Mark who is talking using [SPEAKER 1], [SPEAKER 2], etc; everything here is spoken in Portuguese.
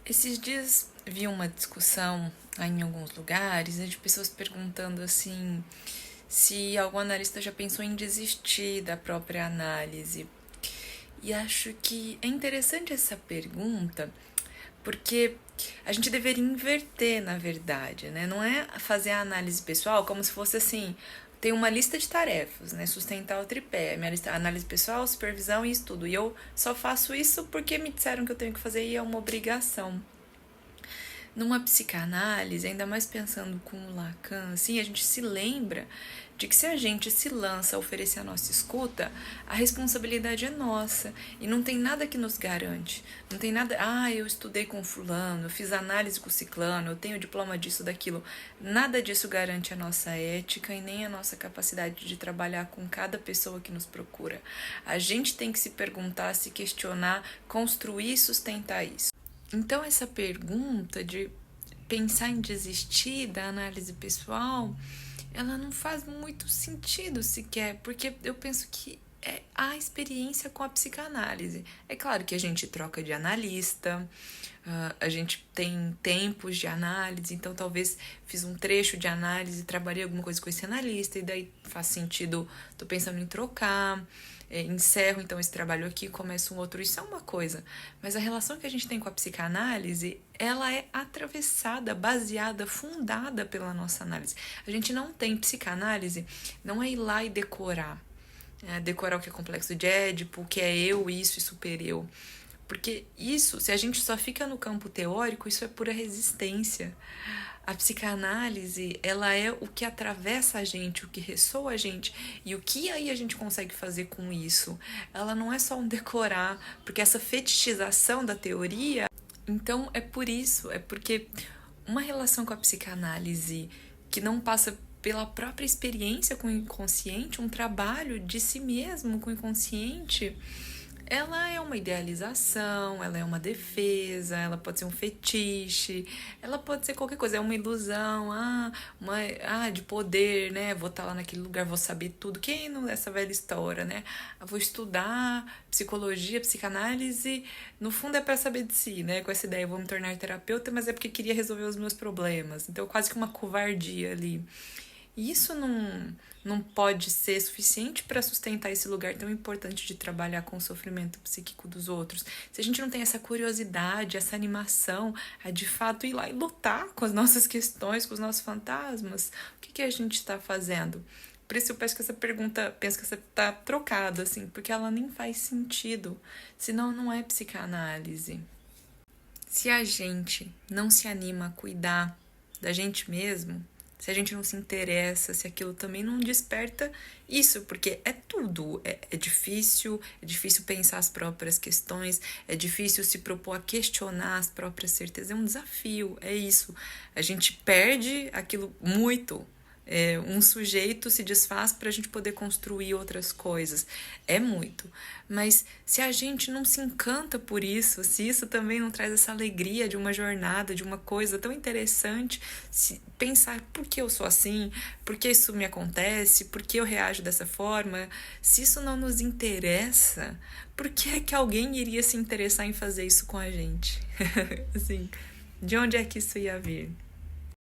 [SPEAKER 1] Esses dias vi uma discussão em alguns lugares, de pessoas perguntando assim se algum analista já pensou em desistir da própria análise. E acho que é interessante essa pergunta, porque a gente deveria inverter, na verdade, né? Não é fazer a análise pessoal como se fosse assim, tem uma lista de tarefas, né? Sustentar o tripé, minha lista, análise pessoal, supervisão e estudo. E eu só faço isso porque me disseram que eu tenho que fazer e é uma obrigação. Numa psicanálise, ainda mais pensando com o Lacan, assim, a gente se lembra de que se a gente se lança a oferecer a nossa escuta, a responsabilidade é nossa e não tem nada que nos garante. Não tem nada, eu estudei com fulano, eu fiz análise com ciclano, eu tenho diploma disso, daquilo. Nada disso garante a nossa ética e nem a nossa capacidade de trabalhar com cada pessoa que nos procura. A gente tem que se perguntar, se questionar, construir e sustentar isso. Então, essa pergunta de pensar em desistir da análise pessoal, ela não faz muito sentido sequer, porque eu penso que é a experiência com a psicanálise. É claro que a gente troca de analista, a gente tem tempos de análise, então talvez fiz um trecho de análise, trabalhei alguma coisa com esse analista, e daí faz sentido, tô pensando em trocar, encerro então esse trabalho aqui, começo um outro, isso é uma coisa, mas a relação que a gente tem com a psicanálise, ela é atravessada, baseada, fundada pela nossa análise. A gente não tem psicanálise, não é ir lá e decorar, decorar o que é complexo de Édipo, o que é eu, isso e super eu. Porque isso, se a gente só fica no campo teórico, isso é pura resistência. A psicanálise, ela é o que atravessa a gente, o que ressoa a gente. E o que aí a gente consegue fazer com isso? Ela não é só um decorar, porque essa fetichização da teoria... Então, é por isso, é porque uma relação com a psicanálise que não passa pela própria experiência com o inconsciente, um trabalho de si mesmo com o inconsciente, ela é uma idealização, ela é uma defesa, ela pode ser um fetiche, ela pode ser qualquer coisa, é uma ilusão, de poder, né? Vou estar lá naquele lugar, vou saber tudo. Quem não essa velha história, né? Vou estudar psicologia, psicanálise, no fundo é para saber de si, né? Com essa ideia, vou me tornar terapeuta, mas é porque queria resolver os meus problemas. Então, quase que uma covardia ali. E isso não pode ser suficiente para sustentar esse lugar tão importante de trabalhar com o sofrimento psíquico dos outros. Se a gente não tem essa curiosidade, essa animação a de fato ir lá e lutar com as nossas questões, com os nossos fantasmas, o que a gente está fazendo? Por isso eu penso que essa pergunta, tá trocada, assim, porque ela nem faz sentido, senão não é psicanálise. Se a gente não se anima a cuidar da gente mesmo, se a gente não se interessa, se aquilo também não desperta isso, porque é tudo, é difícil pensar as próprias questões, é difícil se propor a questionar as próprias certezas, é um desafio, é isso. A gente perde aquilo muito. Um sujeito se desfaz para a gente poder construir outras coisas. É muito. Mas se a gente não se encanta por isso, se isso também não traz essa alegria de uma jornada, de uma coisa tão interessante, se pensar por que eu sou assim, por que isso me acontece, por que eu reajo dessa forma, se isso não nos interessa, por que é que alguém iria se interessar em fazer isso com a gente? Assim, de onde é que isso ia vir?